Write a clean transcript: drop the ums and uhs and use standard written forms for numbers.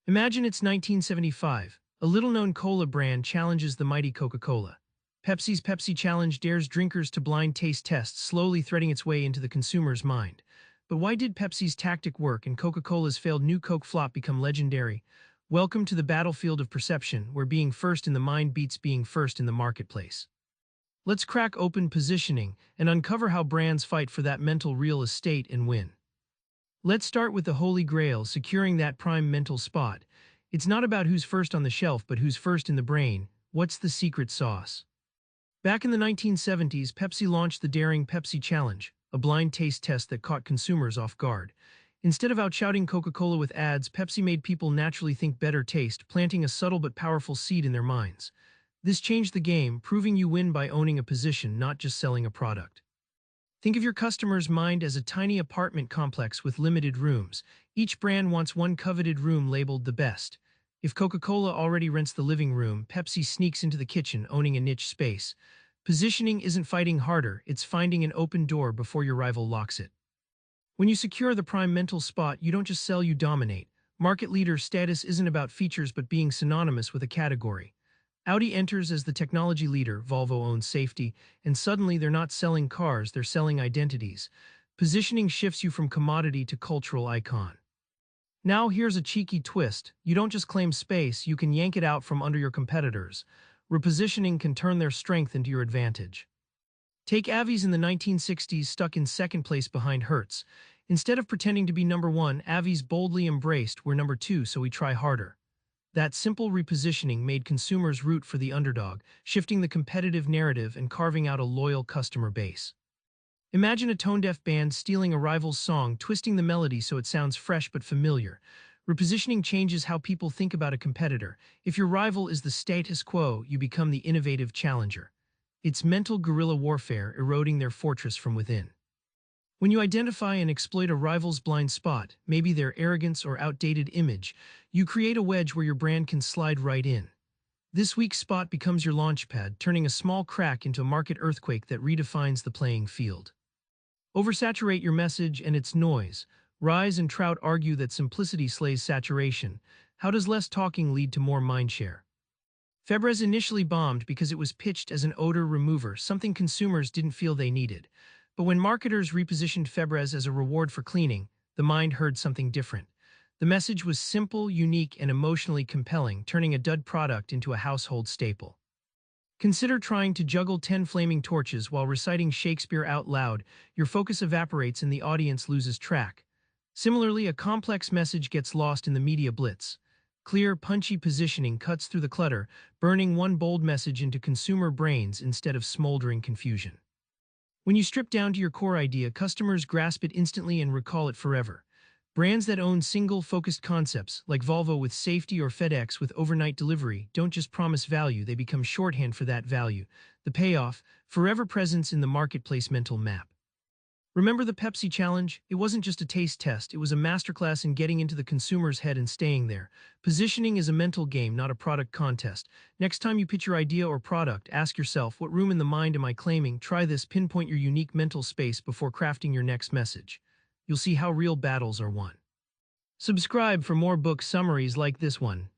Imagine it's 1975. A little-known cola brand challenges the mighty Coca-Cola. Pepsi's Pepsi Challenge dares drinkers to blind taste tests, slowly threading its way into the consumer's mind. But why did Pepsi's tactic work and Coca-Cola's failed New Coke flop become legendary? Welcome to the battlefield of perception, where being first in the mind beats being first in the marketplace. Let's crack open positioning and uncover how brands fight for that mental real estate and win. Let's start with the holy grail, securing that prime mental spot. It's not about who's first on the shelf, but who's first in the brain. What's the secret sauce? Back in the 1970s, Pepsi launched the daring Pepsi Challenge, a blind taste test that caught consumers off guard. Instead of outshouting Coca-Cola with ads, Pepsi made people naturally think better taste, planting a subtle but powerful seed in their minds. This changed the game, proving you win by owning a position, not just selling a product. Think of your customer's mind as a tiny apartment complex with limited rooms. Each brand wants one coveted room labeled the best. If Coca-Cola already rents the living room, Pepsi sneaks into the kitchen, owning a niche space. Positioning isn't fighting harder, it's finding an open door before your rival locks it. When you secure the prime mental spot, you don't just sell, you dominate. Market leader status isn't about features but being synonymous with a category. Audi enters as the technology leader, Volvo owns safety, and suddenly they're not selling cars, they're selling identities. Positioning shifts you from commodity to cultural icon. Now here's a cheeky twist. You don't just claim space, you can yank it out from under your competitors. Repositioning can turn their strength into your advantage. Take Avis in the 1960s, stuck in second place behind Hertz. Instead of pretending to be number one, Avis boldly embraced, "We're number two, so we try harder." That simple repositioning made consumers root for the underdog, shifting the competitive narrative and carving out a loyal customer base. Imagine a tone-deaf band stealing a rival's song, twisting the melody so it sounds fresh but familiar. Repositioning changes how people think about a competitor. If your rival is the status quo, you become the innovative challenger. It's mental guerrilla warfare, eroding their fortress from within. When you identify and exploit a rival's blind spot, maybe their arrogance or outdated image, you create a wedge where your brand can slide right in. This weak spot becomes your launchpad, turning a small crack into a market earthquake that redefines the playing field. Oversaturate your message and it's noise. Ries and Trout argue that simplicity slays saturation. How does less talking lead to more mindshare? Febreze initially bombed because it was pitched as an odor remover, something consumers didn't feel they needed. But when marketers repositioned Febreze as a reward for cleaning, the mind heard something different. The message was simple, unique, and emotionally compelling, turning a dud product into a household staple. Consider trying to juggle 10 flaming torches while reciting Shakespeare out loud. Your focus evaporates and the audience loses track. Similarly, a complex message gets lost in the media blitz. Clear, punchy positioning cuts through the clutter, burning one bold message into consumer brains instead of smoldering confusion. When you strip down to your core idea, customers grasp it instantly and recall it forever. Brands that own single-focused concepts, like Volvo with safety or FedEx with overnight delivery, don't just promise value, they become shorthand for that value. The payoff: forever presence in the marketplace mental map. Remember the Pepsi Challenge? It wasn't just a taste test, it was a masterclass in getting into the consumer's head and staying there. Positioning is a mental game, not a product contest. Next time you pitch your idea or product, ask yourself, what room in the mind am I claiming? Try this, pinpoint your unique mental space before crafting your next message. You'll see how real battles are won. Subscribe for more book summaries like this one.